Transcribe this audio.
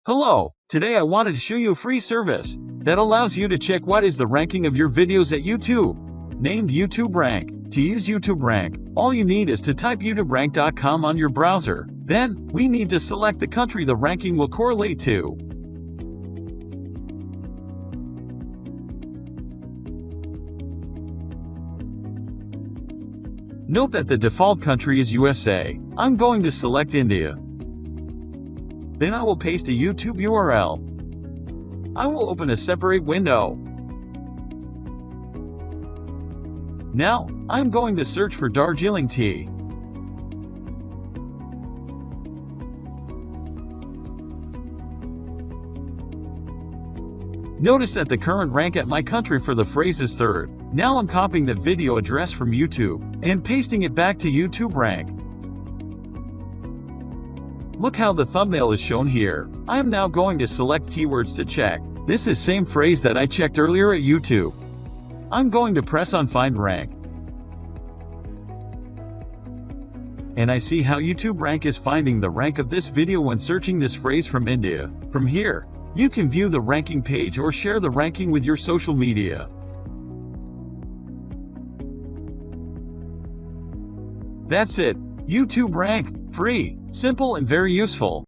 Hello, today I wanted to show you a free service that allows you to check what is the ranking of your videos at YouTube, named YouTubeRank. To use YouTubeRank, all you need is to type youtuberank.com on your browser. Then, we need to select the country the ranking will correlate to. Note that the default country is USA. I'm going to select India. Then I will paste a YouTube URL. I will open a separate window. Now, I'm going to search for Darjeeling tea. Notice that the current rank at my country for the phrase is third. Now I'm copying the video address from YouTube and pasting it back to YouTubeRank. Look how the thumbnail is shown here. I am now going to select keywords to check. This is same phrase that I checked earlier at YouTube. I'm going to press on Find Rank. And I see how YouTubeRank is finding the rank of this video when searching this phrase from India. From here, you can view the ranking page or share the ranking with your social media. That's it. YouTubeRank, free, simple and very useful.